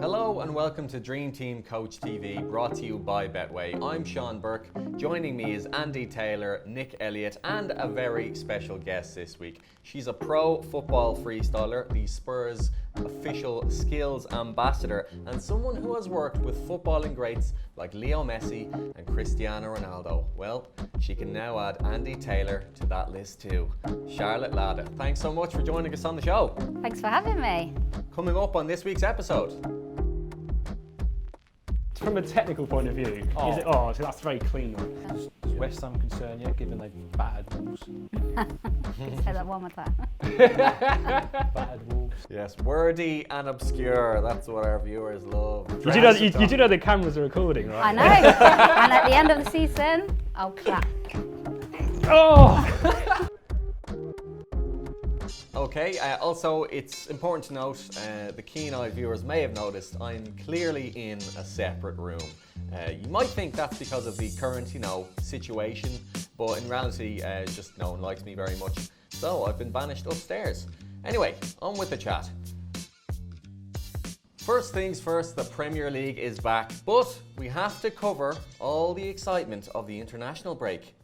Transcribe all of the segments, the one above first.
Hello and welcome to Dream Team Coach TV, brought to you by Betway. I'm Sean Burke. Joining me is Andy Taylor, Nick Elliott, and a very special guest this week. She's a pro football freestyler, the Spurs official skills ambassador, and someone who has worked with footballing greats like Leo Messi and Cristiano Ronaldo. Well, she can now add Andy Taylor to that list too. Charlotte Lada, thanks so much for joining us on the show. Thanks for having me. Coming up on this week's episode. From a technical point of view, so that's a very clean one. As West Ham concerned, yeah, given they've battered Wolves. Say that one more time. Battered Wolves. Yes, wordy and obscure. That's what our viewers love. You do know the cameras are recording, right? I know. And at the end of the season, I'll clap. Oh! Okay, also it's important to note, the keen-eyed viewers may have noticed, I'm clearly in a separate room. You might think that's because of the current, situation, but in reality, just no one likes me very much. So I've been banished upstairs. Anyway, on with the chat. First things first, the Premier League is back, but we have to cover all the excitement of the international break.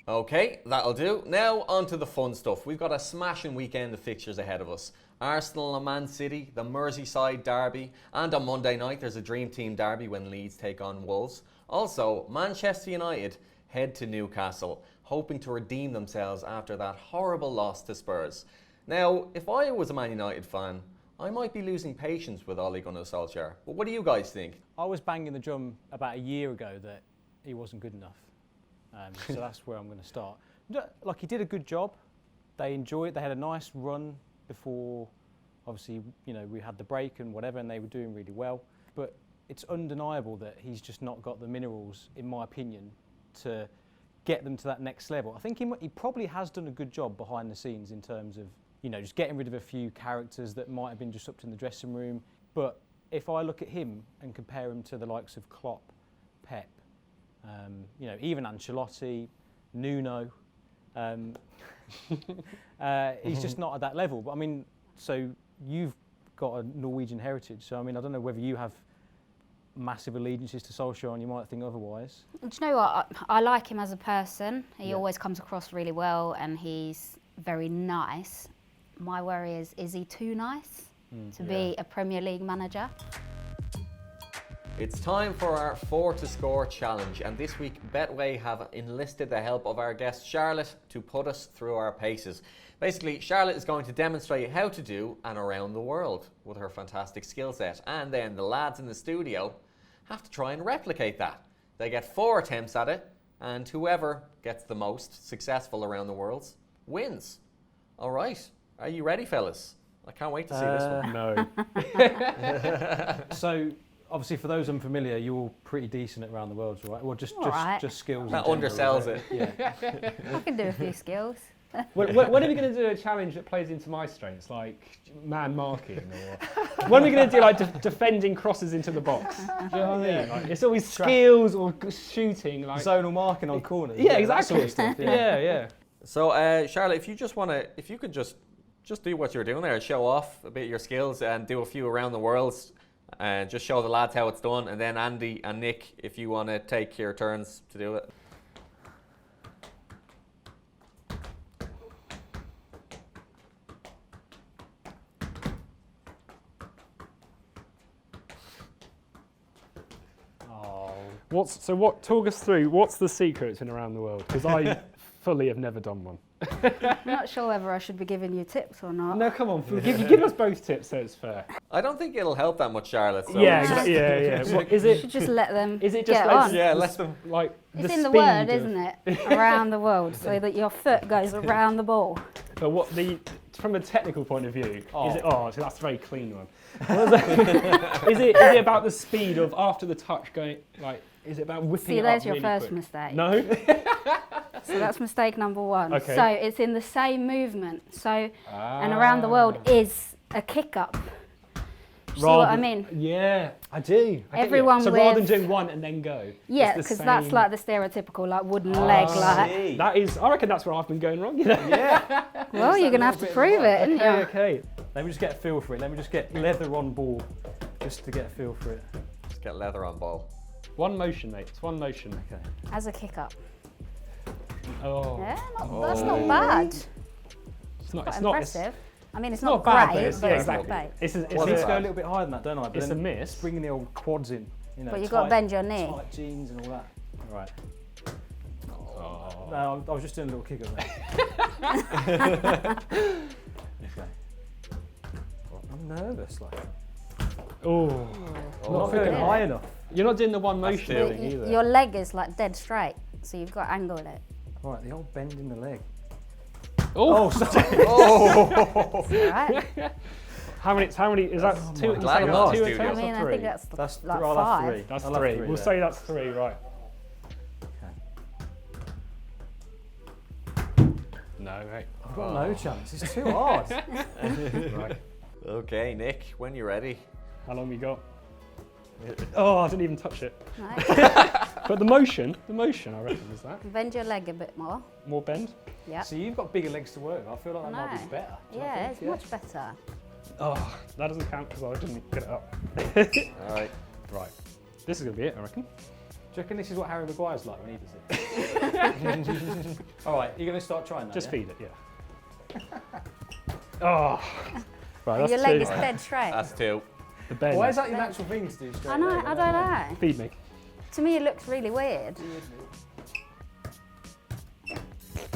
Okay, that'll do. Now on to the fun stuff. We've got a smashing weekend of fixtures ahead of us. Arsenal and Man City, the Merseyside derby, and on Monday night there's a Dream Team derby when Leeds take on Wolves. Also, Manchester United head to Newcastle, hoping to redeem themselves after that horrible loss to Spurs. Now, if I was a Man United fan, I might be losing patience with Ole Gunnar Solskjaer. But what do you guys think? I was banging the drum about a year ago that he wasn't good enough. So that's where I'm going to start. Like, he did a good job. They enjoyed it. They had a nice run before, obviously, we had the break and whatever, and they were doing really well. But it's undeniable that he's just not got the minerals, in my opinion, to get them to that next level. I think he probably has done a good job behind the scenes in terms of, just getting rid of a few characters that might have been disrupted in the dressing room. But if I look at him and compare him to the likes of Klopp, Pep, even Ancelotti, Nuno, he's just not at that level. But I mean, so you've got a Norwegian heritage, so I mean, I don't know whether you have massive allegiances to Solskjaer and you might think otherwise. Do you know what? I like him as a person. He always comes across really well and he's very nice. My worry is he too nice to be a Premier League manager? It's time for our 4 to Score challenge, and this week Betway have enlisted the help of our guest Charlotte to put us through our paces. Basically, Charlotte is going to demonstrate how to do an around the world with her fantastic skill set, and then the lads in the studio have to try and replicate that. They get 4 attempts at it, and whoever gets the most successful around the world wins. All right, are you ready, fellas? I can't wait to see this one. No. So, obviously, for those unfamiliar, you're all pretty decent at round the world, right? Well, just skills. That undersells it. Yeah. I can do a few skills. When are we going to do a challenge that plays into my strengths, like man marking? Or when are we going to do like defending crosses into the box? Do you know what I mean? Like, it's always skills or shooting, like zonal marking on corners. Yeah, exactly. That sort of stuff, yeah. So, Charlotte, if you could just do what you're doing there, show off a bit of your skills and do a few around the world. Just show the lads how it's done, and then Andy and Nick, if you want to take your turns to do it. Talk us through, what's the secret in around the world? Because I fully have never done one. I'm not sure whether I should be giving you tips or not. No, come on, give us both tips so it's fair. I don't think it'll help that much, Charlotte. So Yeah. What is You it? should just let them Is it just get on. Yeah, let them. Like It's in the word, isn't it? Around the world, so that your foot goes around the ball. But from a technical point of view, so that's a very clean one. Is it about the speed of after the touch going, like, is it about whipping it up there's your really first quick? mistake. No? So that's mistake number 1. Okay. So it's in the same movement. So, and around the world is a kick up. See what I mean? Yeah, I do. I get you. Everyone So rather than with- doing one and then go. Yeah, it's the because that's same- like the stereotypical like wooden leg. Like, See. That is, I reckon that's where I've been going wrong. You know? Yeah. well, you're gonna have to prove it, aren't you? Okay. Let me just get a feel for it. Let me just get leather on ball, just to get a feel for it. Just get leather on ball. One motion, mate. It's one motion. Okay. As a kick up. Oh. Yeah, that's not bad. It's not. Quite It's not. impressive. I mean, it's not not bad, great, but it's- but yeah, it's not exactly. great. It's I need a, to go a little bit higher than that, don't I? But it's then a miss. bringing the old quads in. You know, But you've got to bend your knee. Tight jeans and all that. Right. Oh. No, I was just doing a little kick up there. Okay. I'm nervous, like. Oh. Not feeling really? high enough. You're not doing the one motion two. thing either. Your leg is like dead straight, so you've got to angle it. Right, the old bend in the leg. Oh. sorry. Oh! Right? How many? Is that Oh two? my you God. say I'm that's not two studio. I attempts mean, or I three? think That's like I'll have 5. three. That's I'll have three. three We'll there. say that's 3, right? No, mate. I've got no chance. It's too hard. Right. Okay, Nick, when you're ready. How long we got? Oh, I didn't even touch it. Right? But the motion, I reckon, is that Bend your leg a bit more. more bend? Yeah. So you've got bigger legs to work with. I feel like that might be No. better. Do you Yeah, think? it's much better. Oh, that doesn't count because I didn't get it up. All right. Right. This is gonna be it, I reckon. Do you reckon this is what Harry Maguire's like when he does it? All right, you're going to start trying that, Just yeah? feed it, yeah. Oh. Right, that's Your 2. leg is dead straight. That's 2. The bend. Why is that your natural thing to do straight I know. leg? I don't know. Feed me. To me, it looks really weird.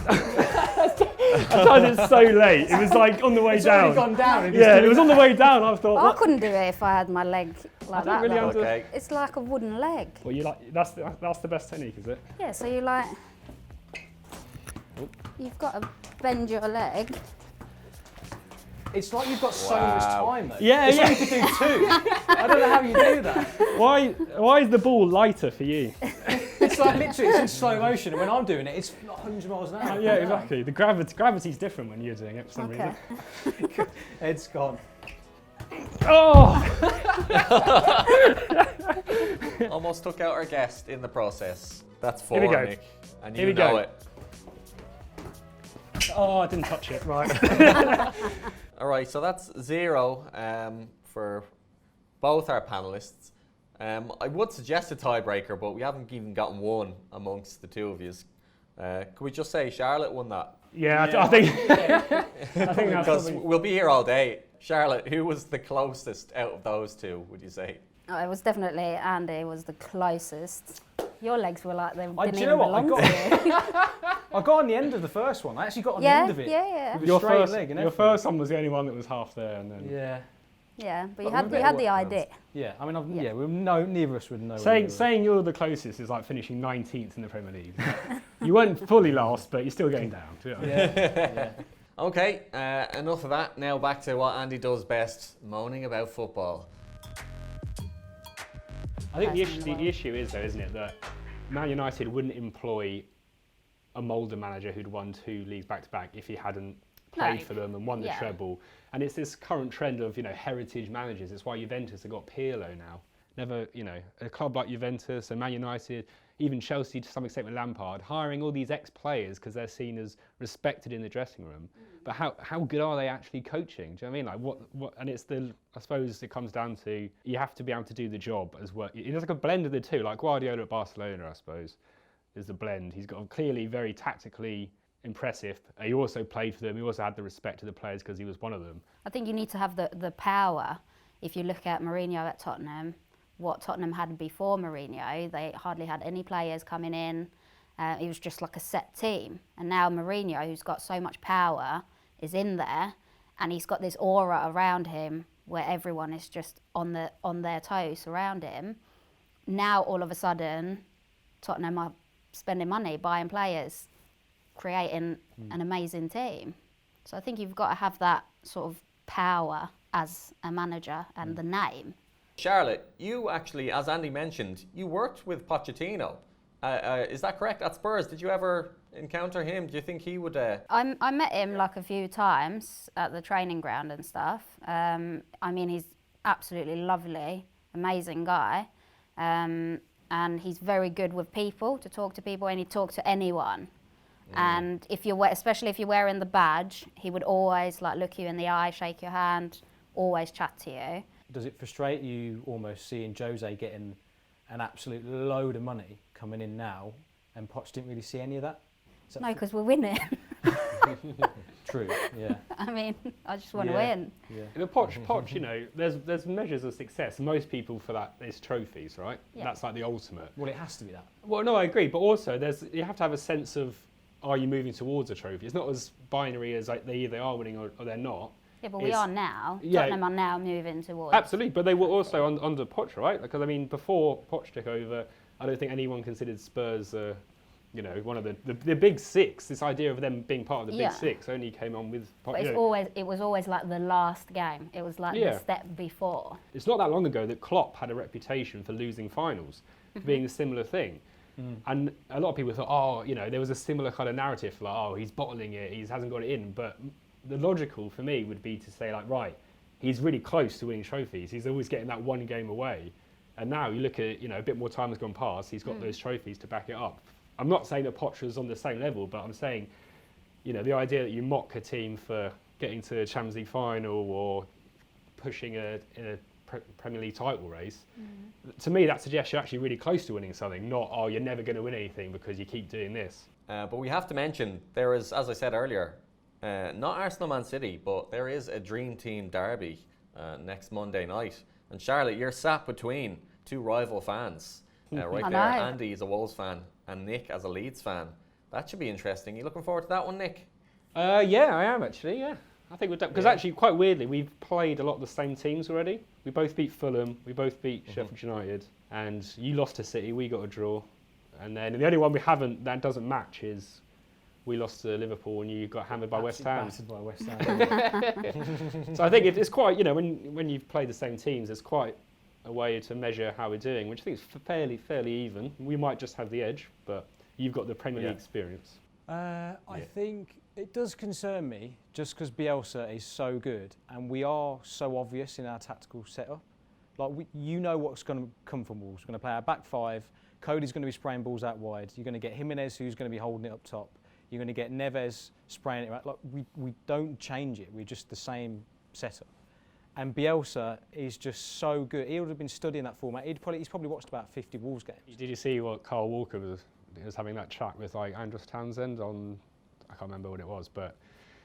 I tried it so late. It was like on the way It's down. already gone down. and Yeah, it's it was on the way down. I thought, I what? couldn't do it if I had my leg like don't that. really though. under- Okay. It's like a wooden leg. Well, you like that's the best technique, is it? Yeah, so you like. You've got to bend your leg. It's like you've got so Wow. much time, though. Yeah, it's yeah. only to do 2. I don't know how you do that. Why is the ball lighter for you? It's like literally it's in slow motion, and when I'm doing it, it's 100 miles an hour. Yeah, exactly. The gravity's different when you're doing it for some Okay. reason. Head's gone. Oh! Almost took out our guest in the process. That's 4, Here we go. Nick. And Here you we go. know it. Oh, I didn't touch it. Right. All right, so that's 0 for both our panelists. I would suggest a tiebreaker, but we haven't even gotten one amongst the two of you. Could we just say Charlotte won that? Yeah, I think. I think that's Because probably. we'll be here all day. Charlotte, who was the closest out of those two, would you say? Oh, it was definitely Andy was the closest. Your legs were like they didn't do you even know what? I belong to you. I got on the end of the first one. I actually got on the Yeah, end of it. yeah. With a straight leg and Your everything. first one was the only one that was half there, and then. Yeah. Yeah, but But you we're had a you bit had the awkward. idea. Yeah, I mean, Yeah. neither of us would know. where we were. Saying you're the closest is like finishing 19th in the Premier League. You weren't fully last, but you're still getting down. Do you know what I mean? Yeah. Okay, enough of that. Now back to what Andy does best, moaning about football. I think the issue is, though, isn't it, that Man United wouldn't employ a Mulder manager who'd won 2 leagues back-to-back if he hadn't played No. for them and won the Yeah. treble. And it's this current trend of, heritage managers. It's why Juventus have got Pirlo now. Never, a club like Juventus and Man United, even Chelsea to some extent with Lampard, hiring all these ex-players because they're seen as respected in the dressing room. But how good are they actually coaching? Do you know what I mean? Like what? And it's I suppose it comes down to you have to be able to do the job as well. It's like a blend of the two. Like Guardiola at Barcelona, I suppose, is the blend. He's got clearly very tactically impressive. He also played for them. He also had the respect of the players because he was one of them. I think you need to have the power. If you look at Mourinho at Tottenham, what Tottenham had before Mourinho, they hardly had any players coming in. It was just like a set team. And now Mourinho, who's got so much power, is in there, and he's got this aura around him where everyone is just on their toes around him. Now all of a sudden, Tottenham are spending money, buying players, creating an amazing team. So I think you've got to have that sort of power as a manager and the name. Charlotte, you actually, as Andy mentioned, you worked with Pochettino. Is that correct? At Spurs, did you ever encounter him? Do you think he would... I met him like a few times at the training ground and stuff. I mean, he's absolutely lovely, amazing guy. And he's very good with people, to talk to people, and he'd talk to anyone. And if you're, especially if you're wearing the badge, he would always like look you in the eye, shake your hand, always chat to you. Does it frustrate you almost seeing Jose getting an absolute load of money coming in now, and Poch didn't really see any of that? No, because we're winning. True, yeah. I mean, I just want to win. Yeah. The Poch, you know, there's measures of success. Most people for that is trophies, right? Yeah. That's like the ultimate. Well, it has to be that. Well, no, I agree, but also you have to have a sense of, are you moving towards a trophy? It's not as binary as like they either are winning or they're not. Yeah, but we are now. Yeah. Tottenham are now moving towards. Absolutely, but they were also under Poch, right? Because I mean, before Poch took over, I don't think anyone considered Spurs, you know, one of the big six. This idea of them being part of the big six only came on with Poch. But it was always like the last game. It was like the step before. It's not that long ago that Klopp had a reputation for losing finals, for being a similar thing. And a lot of people thought, oh, you know, there was a similar kind of narrative, like, oh, he's bottling it, he hasn't got it in. But the logical for me would be to say, like, right, he's really close to winning trophies. He's always getting that one game away. And now you look at it, you know, a bit more time has gone past, he's got those trophies to back it up. I'm not saying that Poch was on the same level, but I'm saying, you know, the idea that you mock a team for getting to a Champions League final or pushing in a Premier League title race, to me that suggests you're actually really close to winning something, not, oh, you're never going to win anything because you keep doing this. But we have to mention, there is, as I said earlier, not Arsenal Man City, but there is a Dream Team derby next Monday night. And Charlotte, you're sat between two rival fans. Right there, Andy is a Wolves fan and Nick as a Leeds fan. That should be interesting. You looking forward to that one, Nick? Yeah, I am actually, yeah. I think we've done, because actually, quite weirdly, we've played a lot of the same teams already. We both beat Fulham, we both beat Sheffield United, and you lost to City, we got a draw. And then the only one we haven't, that doesn't match, is we lost to Liverpool and you got hammered by West Ham. Battered by West Ham. So I think it's quite, you know, when you've played the same teams, there's quite a way to measure how we're doing, which I think is fairly even. We might just have the edge, but you've got the Premier League experience. I think it does concern me just because Bielsa is so good and we are so obvious in our tactical setup. Like, you know what's going to come from Wolves. We're going to play our back five. Cody's going to be spraying balls out wide. You're going to get Jimenez, who's going to be holding it up top. You're going to get Neves spraying it right. Like, we don't change it. We're just the same setup. And Bielsa is just so good. He would have been studying that format. He's probably watched about 50 Wolves games. Did you see what Carl Walker was having that chat with, like, Andros Townsend on, I can't remember what it was, but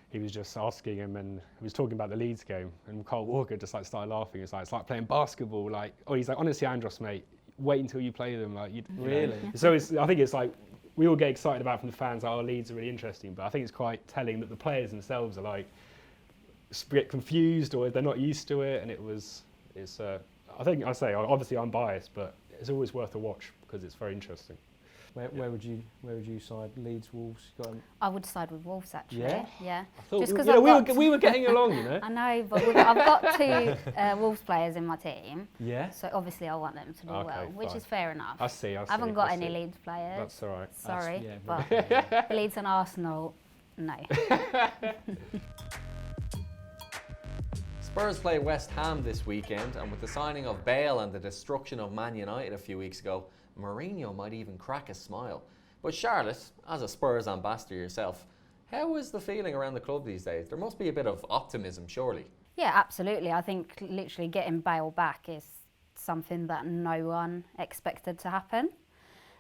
he was just asking him, and he was talking about the Leeds game, and Carl Walker just like started laughing. It's like playing basketball. Like, oh, he's like, honestly, Andros, mate, wait until you play them. Like, you really? Know. So I think it's like we all get excited about from the fans. Like, oh, Leeds are really interesting, but I think it's quite telling that the players themselves are like get confused or they're not used to it. And I think obviously I'm biased, but it's always worth a watch because it's very interesting. Where would you side? Leeds, Wolves? I would side with Wolves actually. Yeah. I thought just because we were getting along, you know. I know, but I've got two Wolves players in my team. Yeah. So obviously I want them to do well, which is fair enough. I see. I haven't got any Leeds players. That's all right. Sorry, but Leeds and Arsenal, no. Spurs play West Ham this weekend, and with the signing of Bale and the destruction of Man United a few weeks ago, Mourinho might even crack a smile. But Charlotte, as a Spurs ambassador yourself, how is the feeling around the club these days? There must be a bit of optimism, surely. Yeah, absolutely. I think literally getting Bale back is something that no one expected to happen.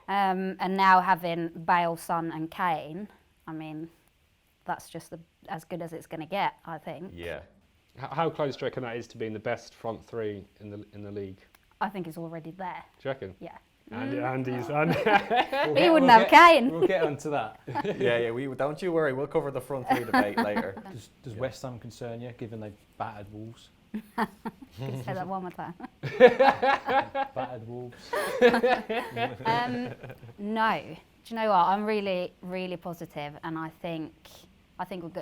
And now having Bale, Son and Kane, I mean, that's just as good as it's going to get, I think. Yeah. How close do you reckon that is to being the best front three in the league? I think it's already there. Do you reckon? Yeah. Andy's. He wouldn't have Kane. We'll get onto that. Yeah. Don't you worry. We'll cover the front three debate later. Does West Ham concern you, given they battered Wolves? Say that one more time. Battered Wolves. No. Do you know what? I'm really, really positive, and I think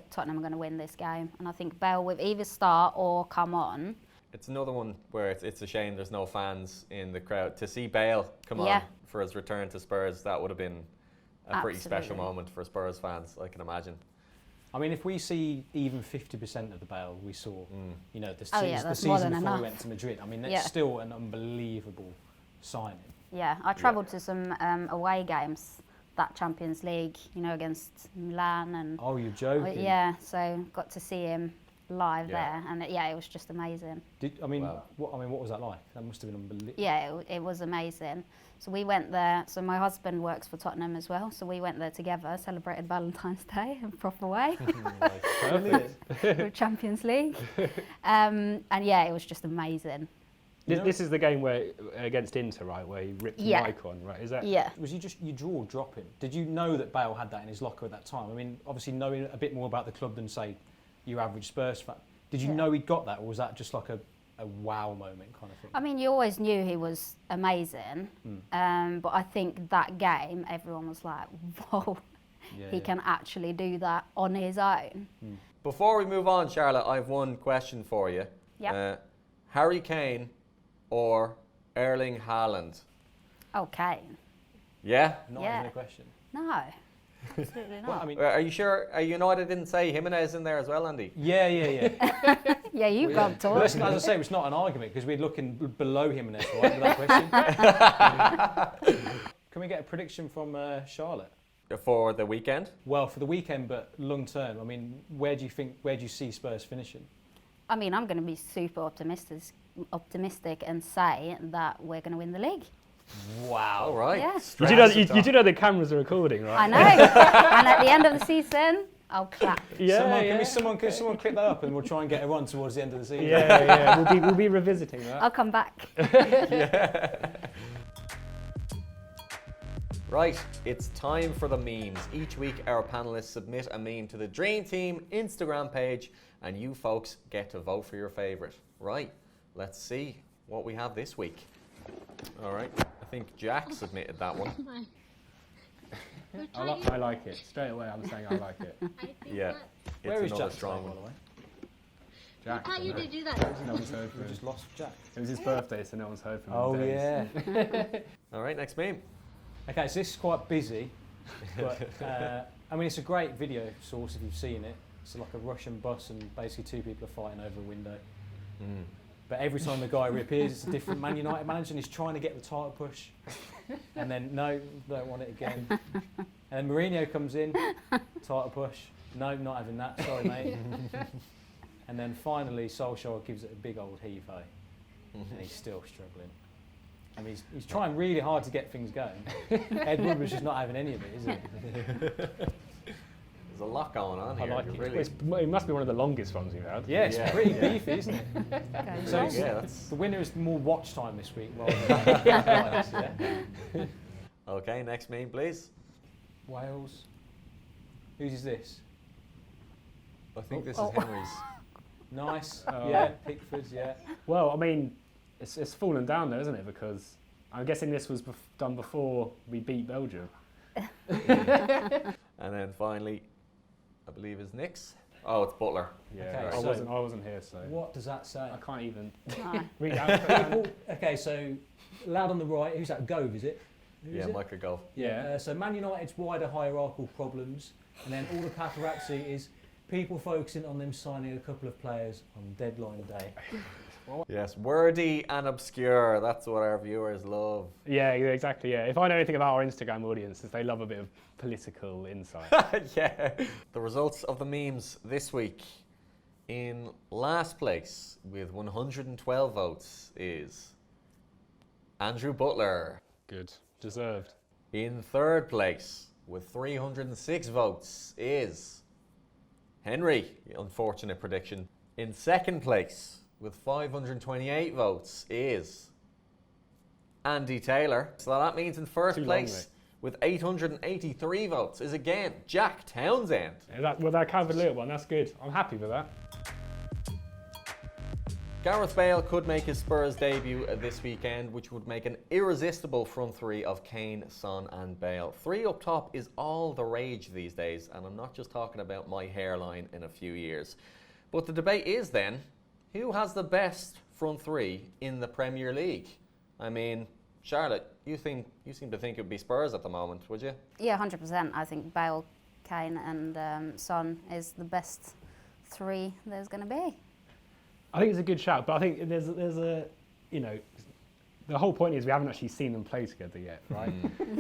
Tottenham are going to win this game, and I think Bale will either start or come on. It's another one where it's a shame there's no fans in the crowd. To see Bale come on for his return to Spurs, that would have been a pretty special moment for Spurs fans, I can imagine. I mean, if we see even 50% of the Bale we saw, you know, the, Oh, yeah, the that's more season than before we enough. went to Madrid, I mean, that's Yeah. still an unbelievable signing. Yeah, I travelled to some away games, that Champions League, you know, against Milan and Oh, you're joking? yeah, so got to see him live Yeah. there, and it was just amazing. I mean, Wow. what was that like? That must have been unbelievable. Yeah, it was amazing. So we went there. So my husband works for Tottenham as well. So we went there together, celebrated Valentine's Day in a proper way with Champions League. And yeah, it was just amazing. This is the game where against Inter, right, where he ripped the Yeah. mic on, right? Is that? Yeah. Was you just your jaw dropping? Did you know that Bale had that in his locker at that time? I mean, obviously knowing a bit more about the club than say your average Spurs fan. Did you Yeah. know he'd got that, or was that just like a wow moment kind of thing? I mean, you always knew he was amazing, but I think that game, everyone was like, "Whoa, he can actually do that on his own." Before we move on, Charlotte, I have one question for you. Yep. Harry Kane or Erling Haaland? Okay. Yeah? Not Yeah. even a question. No, absolutely not. Well, I mean, Are you sure? United didn't say Jimenez in there as well, Andy? yeah. Yeah, you Well, got yeah. to Well, listen, as I say, it's not an argument because we're looking below him in this, right, with that question. Can we get a prediction from Charlotte? For the weekend? Well, for the weekend, but long term. I mean, where do you see Spurs finishing? I mean, I'm going to be super optimistic and say that we're going to win the league. Wow. All right. Yeah. You do know the cameras are recording, right? I know. And at the end of the season, I'll clap. Yeah, Can someone clip that up and we'll try and get it on towards the end of the season? yeah. We'll be revisiting that. I'll come back. Right, it's time for the memes. Each week, our panelists submit a meme to the Dream Team Instagram page, and you folks get to vote for your favourite. Right, let's see what we have this week. All right, I think Jack submitted that one. I like it. Straight away, I'm saying I like it. Yeah, Where it's is another Jack strong today, one. by the way? Jack. How you no. did do that? No one's heard from We him. just lost Jack. It was his birthday, so no one's heard from him. Oh in days. yeah. All right, next meme. Okay, so this is quite busy, but I mean it's a great video source if you've seen it. It's like a Russian bus and basically two people are fighting over a window. But every time the guy reappears, it's a different Man United manager and he's trying to get the title push. And then, no, don't want it again. And then Mourinho comes in, title push. No, not having that, sorry mate. And then finally Solskjaer gives it a big old heave-ho. And he's still struggling. I mean, he's trying really hard to get things going. Ed Woodward's just not having any of it, is he? There's a lot going on I here. like You're it. really- It must be one of the longest ones you've had. Yeah, it's Yeah. pretty beefy, isn't it? Okay. So Yeah, that's- the winner is more watch time this week rather than likes, yeah? Okay, next meme, please. Wales. Whose is this? I think this Oh. is Henry's. Nice. Oh. Yeah, Pickford's, yeah. Well, I mean, it's fallen down there, isn't it? Because I'm guessing this was done before we beat Belgium. And then finally, I believe is Nick's. Oh, it's Butler. Yeah, Okay, I so- wasn't here, so What does that say? I can't even No. read out. People, okay, so loud on the right. Who's that? Gove, is it? Who is Yeah, it? Micah Gove. Yeah. So Man United's wider hierarchical problems, and then all the paparazzi is people focusing on them signing a couple of players on deadline day. Yes, wordy and obscure. That's what our viewers love. Yeah, exactly. Yeah. If I know anything about our Instagram audiences, they love a bit of political insight. Yeah. The results of the memes this week. In last place with 112 votes is Andrew Butler. Good, deserved. In third place with 306 votes is Henry. Unfortunate prediction. In second place with 528 votes is Andy Taylor. So that means in first Too long, place mate. with 883 votes is again Jack Townsend. Yeah, that cavalier one, that's good. I'm happy with that. Gareth Bale could make his Spurs debut this weekend, which would make an irresistible front three of Kane, Son and Bale. Three up top is all the rage these days, and I'm not just talking about my hairline in a few years. But the debate is then, who has the best front three in the Premier League? I mean, Charlotte, you seem to think it would be Spurs at the moment, would you? Yeah, 100%. I think Bale Kane and Son is the best three there's going to be. I think it's a good shout, but I think there's a, you know, the whole point is we haven't actually seen them play together yet, right?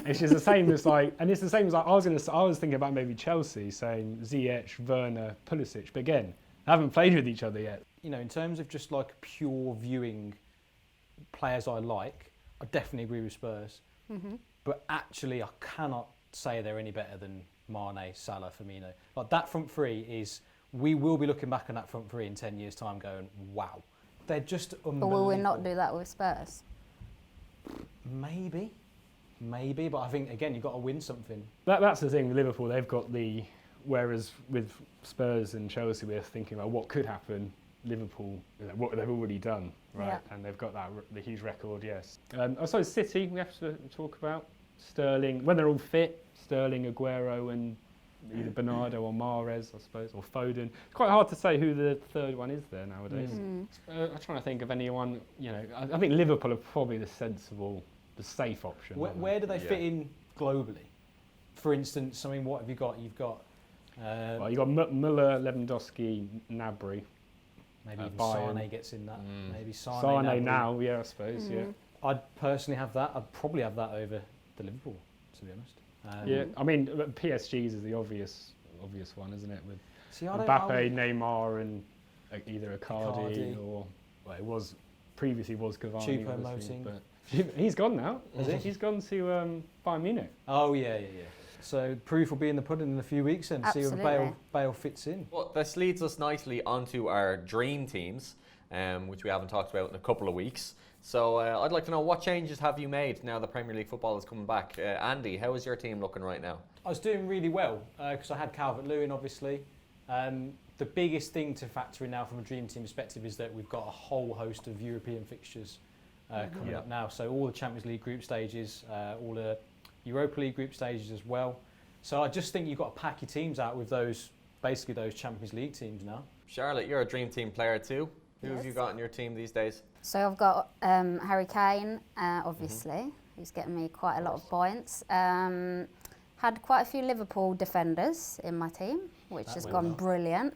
It's just the same as like, and it's the same as like, I was thinking about maybe Chelsea saying Ziyech, Werner, Pulisic, but again, they haven't played with each other yet. You know, in terms of just like pure viewing players I like, I definitely agree with Spurs. But actually, I cannot say they're any better than Mane, Salah, Firmino. Like that front three is, we will be looking back on that front three in 10 years' time going, wow. They're just unbelievable. But will we not do that with Spurs? Maybe, but I think, again, you've got to win something. That's the thing with Liverpool, they've got whereas with Spurs and Chelsea, we're thinking about what could happen. Liverpool, you know, what they've already done, right? Yeah. And they've got the huge record, yes. I suppose City, we have to talk about. Sterling, when they're all fit, Sterling, Aguero and either Bernardo or Mahrez, I suppose, or Foden. It's quite hard to say who the third one is there nowadays. I'm trying to think of anyone, you know, I think Liverpool are probably the safe option. Where do they fit in globally? For instance, I mean, what have you got? You've got... well, you've got Müller, Lewandowski, Gnabry. Maybe even Bayern. Sane gets in that. Maybe Sane Sane now, yeah, I suppose, yeah. I'd personally have that. I'd probably have that over the Liverpool, to be honest. Yeah, I mean, PSG's is the obvious one, isn't it? With Mbappe, Neymar, and either Icardi or, well, previously was Cavani. Choupo-Moting. But he's gone now, is it? He's gone to Bayern Munich. Oh, yeah. So proof will be in the pudding in a few weeks and see if Bale fits in. Well, this leads us nicely onto our dream teams, which we haven't talked about in a couple of weeks. So I'd like to know, what changes have you made now the Premier League football is coming back? Andy, how is your team looking right now? I was doing really well because I had Calvert-Lewin, obviously. The biggest thing to factor in now from a dream team perspective is that we've got a whole host of European fixtures coming up now. So all the Champions League group stages, all the Europa League group stages as well. So I just think you've got to pack your teams out with basically those Champions League teams now. Charlotte, you're a dream team player too. Who Yes. have you got in your team these days? So I've got Harry Kane, obviously, who's getting me quite a lot of points. Had quite a few Liverpool defenders in my team, which has gone brilliant.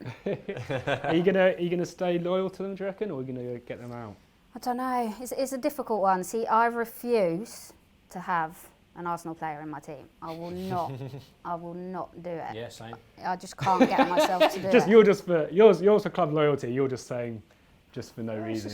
Are you gonna stay loyal to them, do you reckon, or are you gonna get them out? I don't know. It's a difficult one. See, I refuse to have an Arsenal player in my team. I will not do it. Yeah, same. I just can't get myself to do it. Yours for club loyalty. You're just saying, just for no reason.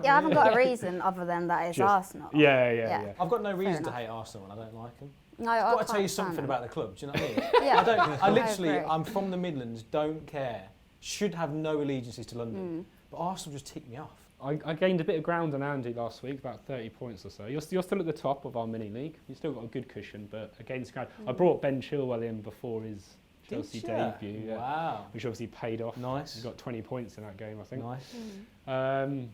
Yeah, I haven't got a reason other than that it's Arsenal. Yeah. I've got no reason to enough. hate Arsenal and I don't like them. No, I've got I to tell you can't stand something them. about the club, do you know what I mean? Yeah. I literally, agree. I'm from the Midlands, don't care, should have no allegiances to London, but Arsenal just tick me off. I gained a bit of ground on Andy last week, about 30 points or so. You're still at the top of our mini league. You've still got a good cushion, but against ground. I brought Ben Chilwell in before his Chelsea debut. Yeah, wow. which obviously paid off. Nice. He got 20 points in that game, I think. Nice.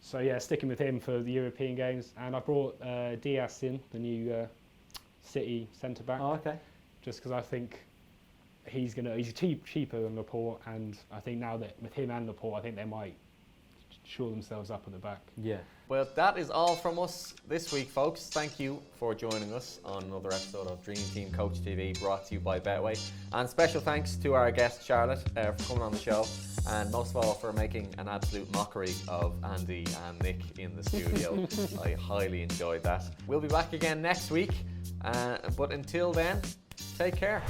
So yeah, sticking with him for the European games, and I brought Diaz in, the new City centre back. Oh, okay. Just because I think he's cheaper than Laporte, and I think now that with him and Laporte, I think they might shore themselves up at the back. Yeah. Well, that is all from us this week, folks. Thank you for joining us on another episode of Dream Team Coach TV, brought to you by Betway. And special thanks to our guest Charlotte for coming on the show, and most of all for making an absolute mockery of Andy and Nick in the studio. I highly enjoyed that. We'll be back again next week, but until then, take care.